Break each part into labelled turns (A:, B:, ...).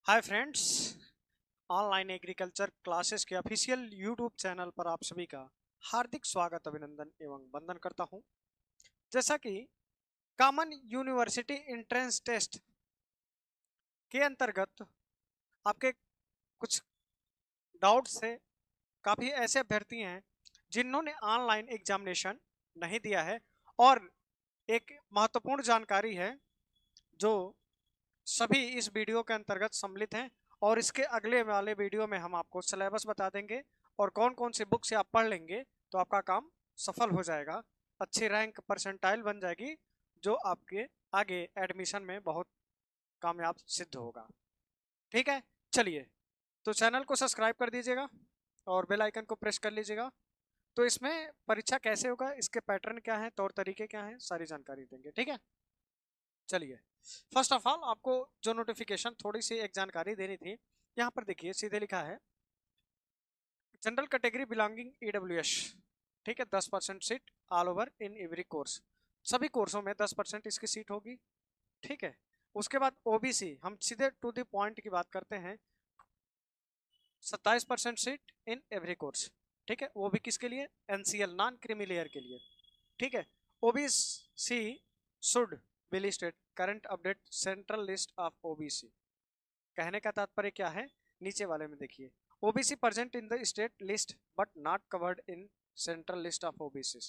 A: Hi friends, online agriculture classes के official YouTube channel पर आप सभी का हार्दिक स्वागत, अभिनंदन एवं वंदन करता हूं। जैसा कि कॉमन यूनिवर्सिटी एंट्रेंस टेस्ट के अंतर्गत आपके कुछ डाउट्स से काफ़ी ऐसे अभ्यर्थी हैं जिन्होंने ऑनलाइन एग्जामिनेशन नहीं दिया है, और एक महत्वपूर्ण जानकारी है जो सभी इस वीडियो के अंतर्गत सम्मिलित हैं। और इसके अगले वाले वीडियो में हम आपको सिलेबस बता देंगे और कौन कौन सी बुक से आप पढ़ लेंगे तो आपका काम सफल हो जाएगा, अच्छी रैंक परसेंटाइल बन जाएगी, जो आपके आगे एडमिशन में बहुत कामयाब सिद्ध होगा। ठीक है, चलिए, तो चैनल को सब्सक्राइब कर दीजिएगा और बेल आइकन को प्रेस कर लीजिएगा। तो इसमें परीक्षा कैसे होगा, इसके पैटर्न क्या है, तौर तरीके क्या हैं, सारी जानकारी देंगे। ठीक है, चलिए, फर्स्ट ऑफ ऑल आपको जो नोटिफिकेशन थोड़ी सी एक जानकारी देनी थी, यहाँ पर देखिए सीधे लिखा है जनरल कैटेगरी बिलोंगिंग ईडब्ल्यूएस। ठीक है, 10% seat all over in every course, सभी कोर्सों में 10% इसकी सीट होगी। ठीक है, उसके बाद ओबीसी, हम सीधे टू द पॉइंट की बात करते हैं, 27% सीट इन एवरी कोर्स। ठीक है, वो भी किसके लिए, एनसीएल नॉन क्रीमी लेयर के लिए। ठीक है, OBC should be listed current update central list of OBC. कहने का तात्पर्य क्या है, नीचे वाले में देखिए, OBC present in the state list but not covered in central list of OBC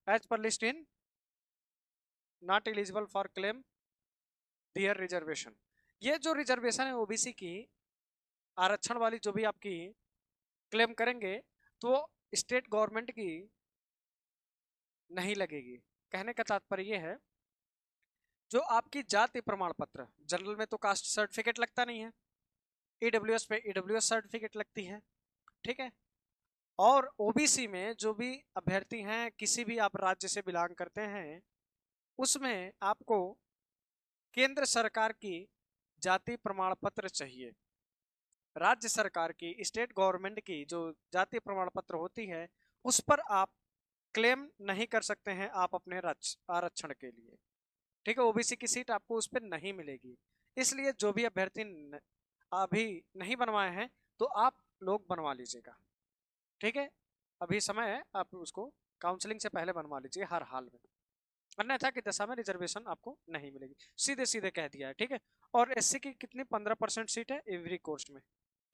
A: as per list in not eligible for claim their reservation. ये जो रिजर्वेशन है ओबीसी की, आरक्षण वाली जो भी आपकी क्लेम करेंगे तो स्टेट गवर्नमेंट की नहीं लगेगी। कहने का तात्पर्य ये है, जो आपकी जाति प्रमाण पत्र, जनरल में तो कास्ट सर्टिफिकेट लगता नहीं है, ईडब्ल्यूएस पे ईडब्ल्यूएस सर्टिफिकेट लगती है। ठीक है, और ओबीसी में जो भी अभ्यर्थी हैं, किसी भी आप राज्य से बिलोंग करते हैं, उसमें आपको केंद्र सरकार की जाति प्रमाण पत्र चाहिए। राज्य सरकार की, स्टेट गवर्नमेंट की जो जाति प्रमाण पत्र होती है, उस पर आप क्लेम नहीं कर सकते हैं आप अपने आरक्षण के लिए। ठीक है, ओबीसी की सीट आपको उस पर नहीं मिलेगी। इसलिए जो भी अभ्यर्थी अभी नहीं बनवाए हैं तो आप लोग बनवा लीजिएगा। ठीक है, अभी समय है, आप उसको काउंसलिंग से पहले बनवा लीजिए हर हाल में, अन्यथा की दशा में रिजर्वेशन आपको नहीं मिलेगी। सीधे सीधे कह दिया है। ठीक है, और एससी की कितनी, 15% सीट है एवरी कोर्स में।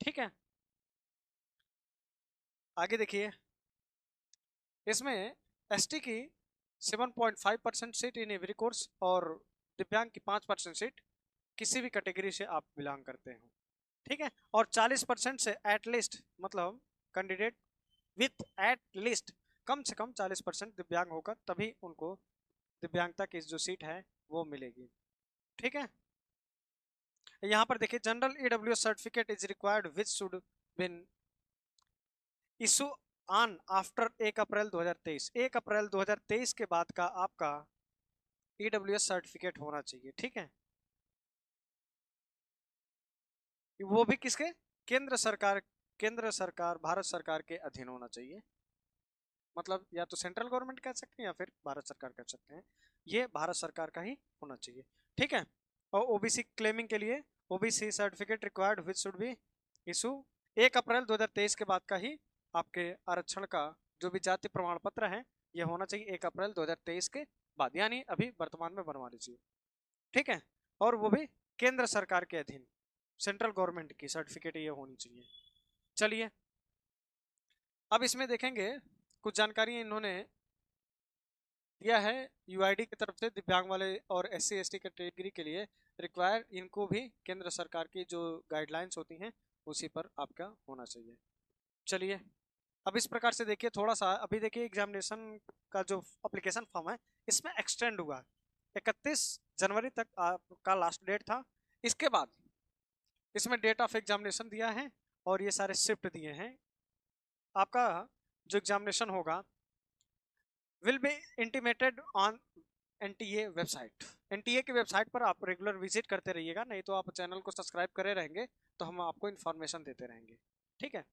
A: ठीक है, आगे देखिए, इसमें एसटी की 7.5% सीट इन एवरी कोर्स, और दिव्यांग की 5% सीट किसी भी कैटेगरी से आप बिलोंग करते हो। ठीक है, और 40% से एटलीस्ट, मतलब कैंडिडेट विथ एट लीस्ट कम से कम 40% दिव्यांग होकर तभी उनको दिव्यांगता की जो सीट है वो मिलेगी। ठीक है, यहाँ पर देखिए, general EWS certificate is required which should been issue on after 1 अप्रैल 2023। 1 अप्रैल 2023 के बाद का आपका ईडब्ल्यूएस सर्टिफिकेट होना चाहिए। ठीक है, वो भी किसके, केंद्र सरकार, केंद्र सरकार भारत सरकार के अधीन होना चाहिए। मतलब या तो सेंट्रल गवर्नमेंट कह सकते हैं या फिर भारत सरकार कह सकते हैं, ये भारत सरकार का ही होना चाहिए। ठीक है, और ओबीसी क्लेमिंग के लिए OBC certificate required which should be issue 1 अप्रैल 2023 के बाद का ही आपके आरक्षण का जो भी जाति प्रमाण पत्र है ये होना चाहिए 1 अप्रैल 2023 के बाद, यानी अभी वर्तमान में बनवा लीजिए। ठीक है, और वो भी केंद्र सरकार के अधीन, सेंट्रल गवर्नमेंट की सर्टिफिकेट ये होनी चाहिए। चलिए, अब इसमें देखेंगे कुछ जानकारी इन्होंने दिया है यूआईडी की तरफ से, दिव्यांग वाले और एससी एसटी कैटेगरी के लिए रिक्वायर, इनको भी केंद्र सरकार की जो गाइडलाइंस होती हैं उसी पर आपका होना चाहिए। चलिए, अब इस प्रकार से देखिए, थोड़ा सा अभी देखिए, एग्जामिनेशन का जो अप्लीकेशन फॉर्म है इसमें एक्सटेंड हुआ, 31 जनवरी तक आपका लास्ट डेट था। इसके बाद इसमें डेट ऑफ एग्जामिनेशन दिया है और ये सारे शिफ्ट दिए हैं। आपका जो एग्जामिनेशन होगा will be intimated on NTA website. NTA की वेबसाइट पर आप रेगुलर विजिट करते रहिएगा, नहीं तो आप चैनल को सब्सक्राइब करे रहेंगे तो हम आपको इन्फॉर्मेशन देते रहेंगे। ठीक है,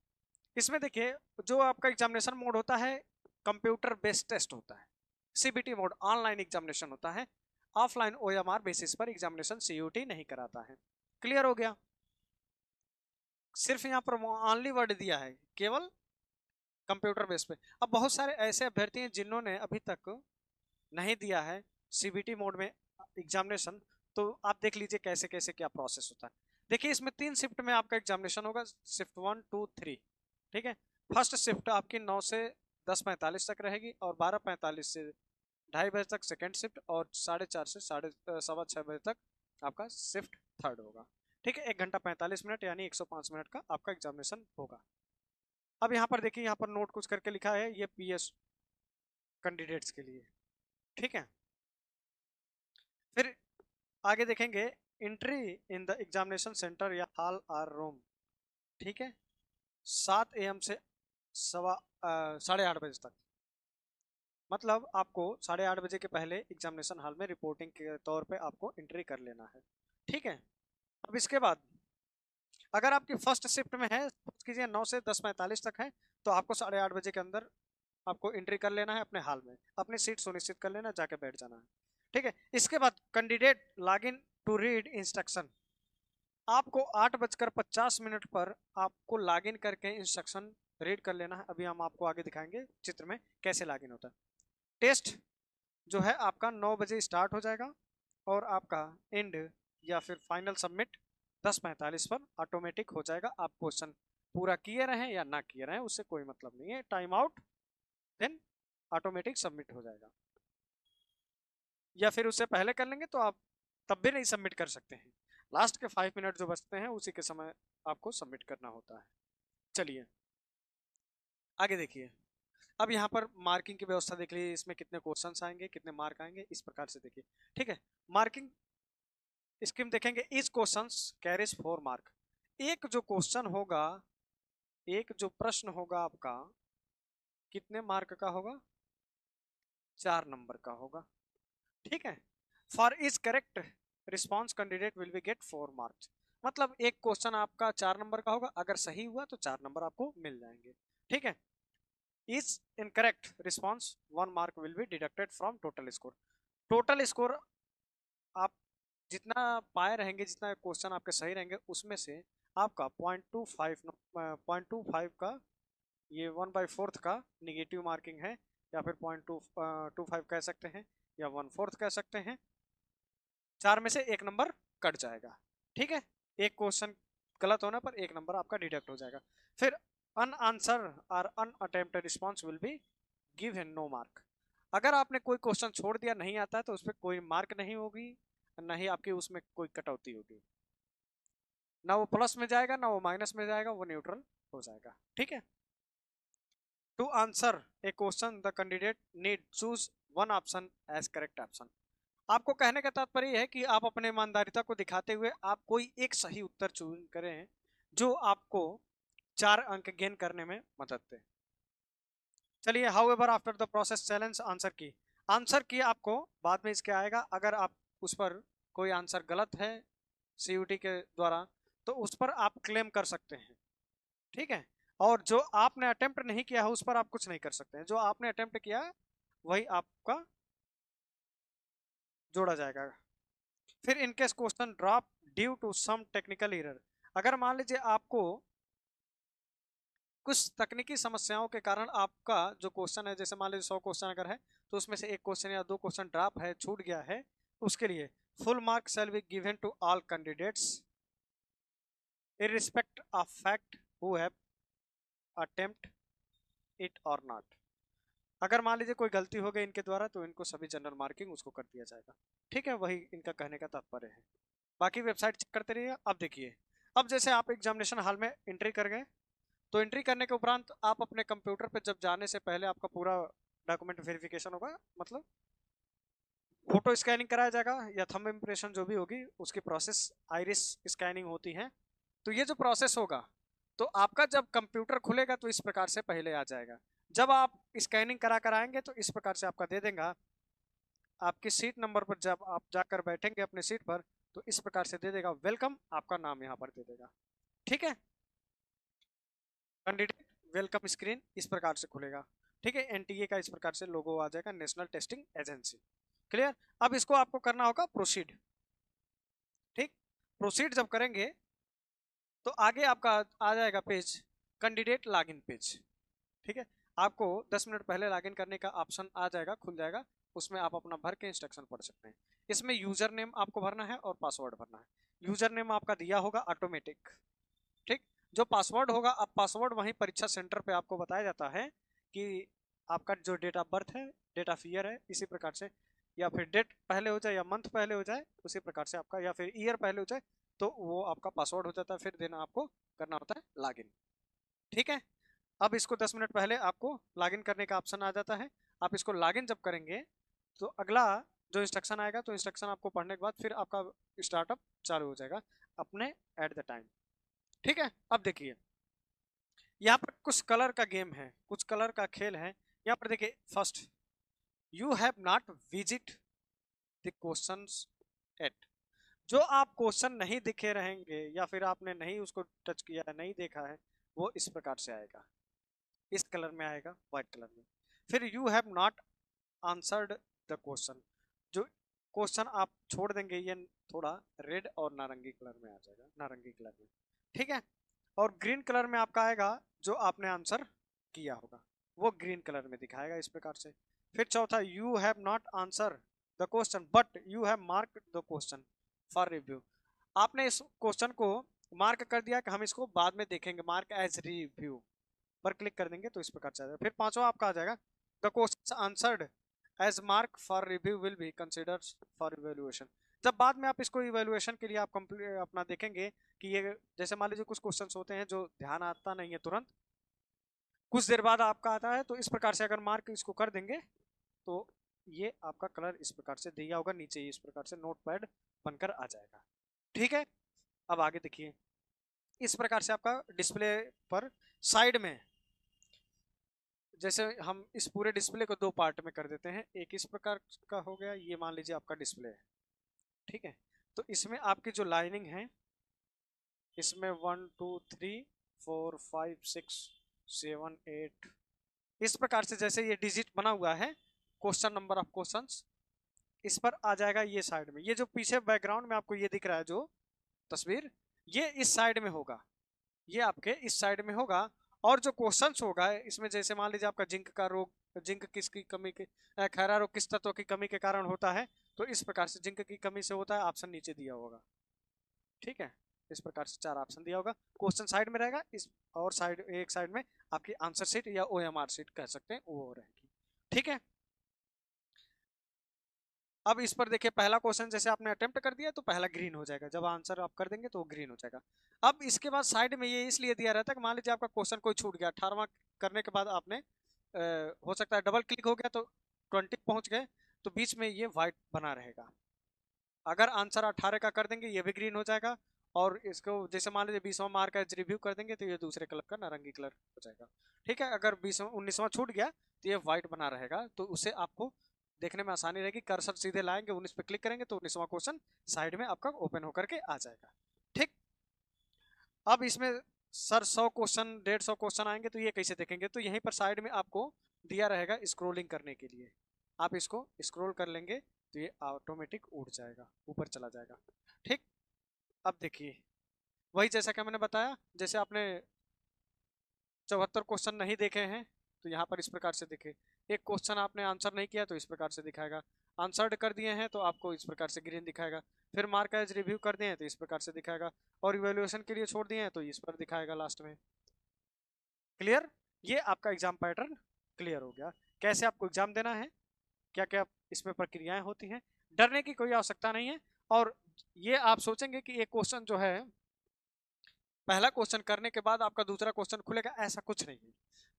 A: इसमें देखिए, जो आपका एग्जामिनेशन मोड होता है कंप्यूटर बेस्ड टेस्ट होता है, सीबीटी मोड ऑनलाइन एग्जामिनेशन होता है, ऑफलाइन ओएमआर बेसिस पर एग्जामिनेशन सीयूटी नहीं कराता है। क्लियर हो गया। सिर्फ यहाँ पर ओनली वर्ड दिया है, केवल कंप्यूटर बेस पे। अब बहुत सारे ऐसे अभ्यर्थी हैं जिन्होंने अभी तक नहीं दिया है सीबीटी मोड में एग्जामिनेशन, तो आप देख लीजिए कैसे कैसे क्या प्रोसेस होता है। देखिए इसमें 3 शिफ्ट में आपका एग्जामिनेशन होगा, शिफ्ट 1 2 3। ठीक है, फर्स्ट शिफ्ट आपकी 9 से 10:45 तक रहेगी और 12:45 से 2:30 बजे तक सेकेंड शिफ्ट, और 4:30 से 6:15 बजे तक आपका शिफ्ट थर्ड होगा। ठीक है, 1 घंटा 45 मिनट यानी 105 मिनट का आपका एग्जामिनेशन होगा। अब यहाँ पर देखिए, यहाँ पर नोट कुछ करके लिखा है, ये पीएस कैंडिडेट्स के लिए। ठीक है, फिर आगे देखेंगे, entry in the examination centre या हॉल आर रूम। ठीक है, 7 AM से 8:30 बजे तक, मतलब आपको 8:30 के पहले एग्जामिनेशन हॉल में रिपोर्टिंग के तौर पे आपको एंट्री कर लेना है। ठीक है, अब इसके बाद अगर आपकी फर्स्ट शिफ्ट में है, कीजिए 9 से 10:45 तक है, तो आपको 8:30 के अंदर आपको एंट्री कर लेना है अपने हॉल में, अपनी सीट सुनिश्चित कर लेना, जाके बैठ जाना है। ठीक है, इसके बाद candidate log in to read instruction. आपको 8:50 पर आपको लॉग इन करके इंस्ट्रक्शन रीड कर लेना है। अभी हम आपको आगे दिखाएंगे चित्र में कैसे लॉग इन होता है। टेस्ट जो है आपका 9 बजे स्टार्ट हो जाएगा और आपका एंड या फिर फाइनल सबमिट 10:45 पर ऑटोमेटिक हो जाएगा। आप क्वेश्चन पूरा किए रहें या ना किए रहें उससे कोई मतलब नहीं है, time out then automatic submit हो जाएगा। या फिर उससे पहले कर लेंगे तो आप तब भी नहीं सबमिट कर सकते हैं, लास्ट के 5 मिनट जो बचते हैं उसी के समय आपको सबमिट करना होता है। चलिए आगे देखिए, अब यहाँ पर मार्किंग की व्यवस्था देख लीजिए, इसमें कितने क्वेश्चंस आएंगे, कितने मार्क आएंगे, इस प्रकार से देखिए। ठीक है, मार्किंग स्कीम देखेंगे, इस क्वेश्चंस कैरीज 4 मार्क। एक जो क्वेश्चन होगा, एक जो प्रश्न होगा आपका कितने मार्क का होगा, 4 नंबर का होगा। ठीक है, for is correct response candidate will be get 4 marks. मतलब एक क्वेश्चन आपका 4 नंबर का होगा, अगर सही हुआ तो 4 नंबर आपको मिल जाएंगे। ठीक है, is incorrect response 1 mark will be deducted from total score. Total score आप जितना पाए रहेंगे, जितना क्वेश्चन आपके सही रहेंगे, उसमें से आपका 0.25 का ये 1/4 का निगेटिव मार्किंग है, या फिर 0.25 कह सकते हैं, या 1/4 कह सकते हैं। 4 में से 1 नंबर कट जाएगा। ठीक है, एक क्वेश्चन गलत होने पर 1 नंबर आपका डिडक्ट हो जाएगा। फिर अनआंसर और unattempted response will be given no mark. अगर आपने कोई क्वेश्चन छोड़ दिया, नहीं आता है, तो उस पर कोई मार्क नहीं होगी, ना ही आपकी उसमें कोई कटौती होगी, ना वो प्लस में जाएगा ना वो माइनस में जाएगा, वो न्यूट्रल हो जाएगा। ठीक है, to answer a question the candidate need choose one option as correct option. आपको कहने का तात्पर्य है कि आप अपने ईमानदारिता को दिखाते हुए आप कोई एक सही उत्तर चुन करें जो आपको 4 अंक गेन करने में मदद दे। चलिए, how ever after the process challenge answer की, आंसर की आपको बाद में इसके आएगा। अगर आप उस पर कोई आंसर गलत है सीयूटी के द्वारा, तो उस पर आप क्लेम कर सकते हैं। ठीक है, और जो आपने अटेम्प्ट नहीं किया है उस पर आप कुछ नहीं कर सकते हैं, जो आपने अटेम्प्ट किया है वही आपका जोड़ा जाएगा। फिर in case question drop due to some technical error, अगर मान लीजिए आपको कुछ तकनीकी समस्याओं के कारण आपका जो क्वेश्चन है, जैसे मान लीजिए 100 क्वेश्चन अगर है तो उसमें से एक क्वेश्चन या 2 क्वेश्चन ड्रॉप है, छूट गया है, उसके लिए full mark shall be given to all candidates irrespective of fact who have attempt it or not। अगर मान लीजिए कोई गलती हो गई इनके द्वारा तो इनको सभी जनरल मार्किंग उसको कर दिया जाएगा। ठीक है, वही इनका कहने का तात्पर्य है। बाकी वेबसाइट चेक करते रहिए। अब देखिए, अब जैसे आप एग्जामिनेशन हॉल में एंट्री कर गए, तो एंट्री करने के उपरांत आप अपने कंप्यूटर पर जब जाने से पहले आपका पूरा डॉक्यूमेंट वेरिफिकेशन होगा, मतलब फोटो स्कैनिंग कराया जाएगा या थंब इम्प्रेशन जो भी होगी उसकी प्रोसेस, आइरिस स्कैनिंग होती है। तो ये जो प्रोसेस होगा, तो आपका जब कंप्यूटर खुलेगा तो इस प्रकार से पहले आ जाएगा। जब आप स्कैनिंग करा कर आएंगे तो इस प्रकार से आपका दे देगा, आपकी सीट नंबर पर जब आप जाकर बैठेंगे अपने सीट पर तो इस प्रकार से दे देगा वेलकम, आपका नाम यहाँ पर दे देगा। ठीक है, कैंडिडेट वेलकम स्क्रीन इस प्रकार से खुलेगा। ठीक है, एनटीए का इस प्रकार से लोगो आ जाएगा, नेशनल टेस्टिंग एजेंसी। क्लियर, अब इसको आपको करना होगा प्रोसीड। ठीक, प्रोसीड जब करेंगे तो आगे आपका आ जाएगा पेज कैंडिडेट लॉगिन पेज। ठीक है, आपको 10 मिनट पहले लॉगिन करने का ऑप्शन आ जाएगा, खुल जाएगा, उसमें आप अपना भर के इंस्ट्रक्शन पढ़ सकते हैं। इसमें यूजर नेम आपको भरना है और पासवर्ड भरना है। यूजर नेम आपका दिया होगा ऑटोमेटिक, ठीक। जो पासवर्ड होगा, आप पासवर्ड वहीं परीक्षा सेंटर पे आपको बताया जाता है कि आपका जो डेट ऑफ बर्थ है, डेट ऑफ ईयर है, इसी प्रकार से, या फिर डेट पहले हो जाए या मंथ पहले हो जाए उसी प्रकार से आपका, या फिर ईयर पहले हो जाए तो वो आपका पासवर्ड हो जाता है। फिर देना आपको करना होता है लॉगिन। ठीक है, अब इसको 10 मिनट पहले आपको लॉगिन करने का ऑप्शन आ जाता है। आप इसको लॉगिन जब करेंगे तो अगला जो इंस्ट्रक्शन आएगा, तो इंस्ट्रक्शन आपको पढ़ने के बाद फिर आपका स्टार्टअप चालू हो जाएगा अपने एट द टाइम। ठीक है, अब देखिए यहाँ पर कुछ कलर का गेम है, कुछ कलर का खेल है। यहाँ पर देखिए, first, you have not visit the questions eight. जो आप क्वेश्चन नहीं दिखे रहेंगे या फिर आपने नहीं उसको टच किया है, नहीं देखा है, वो इस प्रकार से आएगा, इस कलर में आएगा, व्हाइट कलर में। फिर you have not answered the question, जो क्वेश्चन आप छोड़ देंगे ये थोड़ा रेड और नारंगी कलर में आ जाएगा, नारंगी कलर में। ठीक है, और ग्रीन कलर में आपका आएगा जो आपने आंसर किया होगा, वो ग्रीन कलर में दिखाएगा इस प्रकार से। फिर चौथा, you have not answer the question but you have mark the question for review. आपने इस क्वेश्चन को मार्क कर दिया कि हम इसको बाद में देखेंगे, मार्क एज रिव्यू पर क्लिक कर देंगे तो इस प्रकार से आ जाएगा। फिर पांचवा आपका आ जाएगा, the question answered as mark for review will be considered for evaluation. जब बाद में आप इसको इवेल्युएशन के लिए आप अपना देखेंगे कि ये, जैसे मान लीजिए कुछ क्वेश्चंस होते हैं जो ध्यान आता नहीं है तुरंत, कुछ देर बाद आपका आता है, तो इस प्रकार से अगर मार्क इसको कर देंगे तो ये आपका कलर इस प्रकार से दिया होगा, नीचे इस प्रकार से नोट पैड बनकर आ जाएगा। ठीक है, अब आगे देखिए, इस प्रकार से आपका डिस्प्ले पर साइड में, जैसे हम इस पूरे डिस्प्ले को दो पार्ट में कर देते हैं, एक इस प्रकार का हो गया, ये मान लीजिए आपका डिस्प्ले है। ठीक है, तो इसमें आपकी जो लाइनिंग है, इसमें 1 2 3 4 5 6 7 8 इस प्रकार से जैसे ये डिजिट बना हुआ है, क्वेश्चन नंबर ऑफ क्वेश्चंस, इस पर आ जाएगा ये साइड में। ये जो पीछे बैकग्राउंड में आपको ये दिख रहा है जो तस्वीर, ये इस साइड में होगा, ये आपके इस साइड में होगा। और जो क्वेश्चंस होगा इसमें, जैसे मान लीजिए आपका जिंक का रोग, जिंक किसकी कमी के, खैरा रोग किस तत्व की कमी के कारण होता है, तो इस प्रकार से जिंक की कमी से होता है, ऑप्शन नीचे दिया होगा। ठीक है, इस प्रकार से 4 ऑप्शन दिया होगा, क्वेश्चन साइड में रहेगा, इस और साइड, एक साइड में आपकी आंसर शीट या ओएमआर शीट कह सकते हैं, वो रहेगी। ठीक है, अब इस पर देखिए, पहला क्वेश्चन जैसे आपने अटेम्प्ट कर दिया तो पहला ग्रीन हो जाएगा, जब आंसर आप कर देंगे तो वो ग्रीन हो जाएगा। अब इसके बाद साइड में ये इसलिए दिया रहता है कि मान लीजिए आपका क्वेश्चन कोई छूट गया, 18वां करने के बाद आपने हो सकता है डबल क्लिक हो गया तो 20 पहुंच गए, तो बीच में ये व्हाइट बना रहेगा। अगर आंसर 18 का कर देंगे ये भी ग्रीन हो जाएगा, और इसको जैसे मान लीजिए 20वां मार्क एज रिव्यू कर देंगे तो ये दूसरे कलर का नारंगी कलर हो जाएगा। ठीक है, अगर 19वां छूट गया तो ये व्हाइट बना रहेगा, तो उससे आपको देखने में आसानी रहेगी। कर्सर सीधे लाएंगे, 19 पे क्लिक करेंगे तो 19वां क्वेश्चन साइड में आपका ओपन होकर के आ जाएगा। ठीक, अब इसमें सर 100 क्वेश्चन 150 क्वेश्चन आएंगे तो ये कैसे देखेंगे, तो यहीं पर साइड में आपको दिया रहेगा स्क्रोलिंग करने के लिए, आप इसको स्क्रोल कर लेंगे तो ये ऑटोमेटिक उड़ जाएगा, ऊपर चला जाएगा। ठीक, अब देखिए, वही जैसा कि मैंने बताया, जैसे आपने 74 क्वेश्चन नहीं देखे हैं तो यहाँ पर इस प्रकार से दिखे, एक क्वेश्चन आपने आंसर नहीं किया तो इस प्रकार से दिखाएगा, आंसर्ड कर दिए हैं तो आपको इस प्रकार से ग्रीन दिखाएगा, फिर मार्क एज रिव्यू कर दिए हैं तो इस प्रकार से दिखाएगा, और इवेल्युएशन के लिए छोड़ दिए हैं तो इस पर दिखाएगा लास्ट में। क्लियर, ये आपका एग्जाम पैटर्न क्लियर हो गया, कैसे आपको एग्जाम देना है, क्या क्या इसमें प्रक्रियाएं होती हैं। डरने की कोई आवश्यकता नहीं है, और ये आप सोचेंगे कि एक क्वेश्चन जो है, पहला क्वेश्चन करने के बाद आपका दूसरा क्वेश्चन खुलेगा, ऐसा कुछ नहीं है।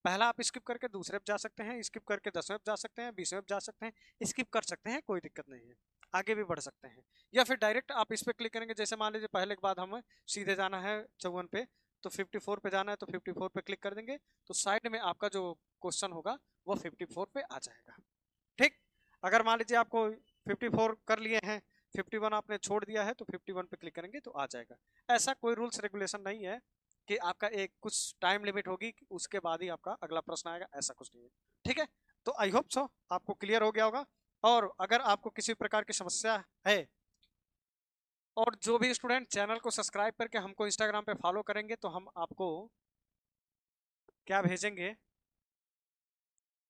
A: पहला आप स्किप करके दूसरे पे जा सकते हैं, स्किप करके 10वें पे जा सकते हैं, 20वें पे जा सकते हैं, स्किप कर सकते हैं, कोई दिक्कत नहीं है, आगे भी बढ़ सकते हैं। या फिर डायरेक्ट आप इस पे क्लिक करेंगे, जैसे मान लीजिए पहले के बाद हमें सीधे जाना है 54 पे, तो 54 पे जाना है तो 54 पे क्लिक कर देंगे, तो साइड में आपका जो क्वेश्चन होगा वो 54 पे आ जाएगा। ठीक, अगर मान लीजिए आपको 54 कर लिए हैं, 51 आपने छोड़ दिया है तो 51 पे क्लिक करेंगे तो आ जाएगा। ऐसा कोई रूल्स रेगुलेशन नहीं है कि आपका एक कुछ टाइम लिमिट होगी उसके बाद ही आपका अगला प्रश्न आएगा, ऐसा कुछ नहीं है। ठीक है, तो आई होप सो आपको क्लियर हो गया होगा, और अगर आपको किसी प्रकार की समस्या है और जो भी स्टूडेंट चैनल को सब्सक्राइब करके हमको इंस्टाग्राम पे फॉलो करेंगे तो हम आपको क्या भेजेंगे,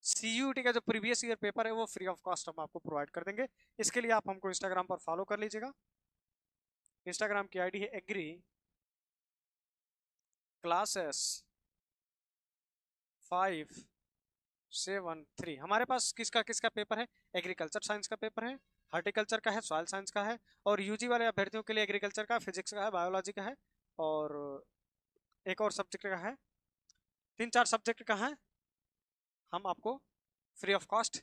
A: CUET का जो प्रीवियस ईयर पेपर है वो फ्री ऑफ कॉस्ट हम आपको प्रोवाइड कर देंगे। इसके लिए आप हमको इंस्टाग्राम पर फॉलो कर लीजिएगा। इंस्टाग्राम की आईडी है एग्री क्लासेस 573। हमारे पास किसका किसका पेपर है, एग्रीकल्चर साइंस का पेपर है, हॉर्टिकल्चर का है, सॉइल साइंस का है, और यूजी वाले अभ्यर्थियों के लिए एग्रीकल्चर का, फिजिक्स का है, बायोलॉजी का है, और एक और सब्जेक्ट का है। 3-4 सब्जेक्ट का है। हम आपको free of cost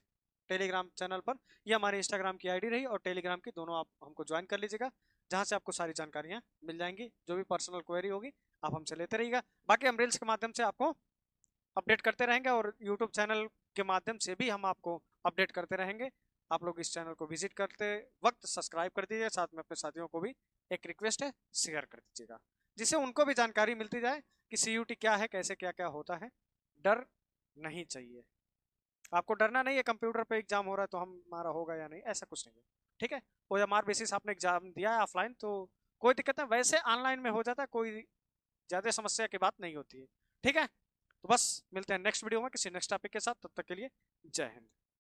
A: Telegram channel पर, ये हमारी इंस्टाग्राम की आईडी रही और टेलीग्राम की, दोनों आप हमको ज्वाइन कर लीजिएगा, जहां से आपको सारी जानकारियां मिल जाएंगी। जो भी पर्सनल क्वेरी होगी आप हमसे लेते रहिएगा। बाकी हम रील्स के माध्यम से आपको अपडेट करते रहेंगे और यूट्यूब चैनल के माध्यम से भी हम आपको अपडेट करते रहेंगे। आप लोग इस चैनल को विजिट करते वक्त सब्सक्राइब कर दीजिए, साथ में अपने साथियों को भी एक रिक्वेस्ट है, शेयर कर दीजिएगा, जिससे उनको भी जानकारी मिलती जाए कि CUET क्या है, कैसे क्या क्या होता है। डर नहीं चाहिए, आपको डरना नहीं है कंप्यूटर पे एग्जाम हो रहा है तो हमारा होगा या नहीं, ऐसा कुछ नहीं है। ठीक है, OMR बेसिस आपने एग्जाम दिया है ऑफलाइन तो कोई दिक्कत नहीं, वैसे ऑनलाइन में हो जाता है, कोई ज्यादा समस्या की बात नहीं होती है। ठीक है, तो बस मिलते हैं नेक्स्ट वीडियो में किसी नेक्स्ट टॉपिक के साथ, तब तक के लिए जय हिंद।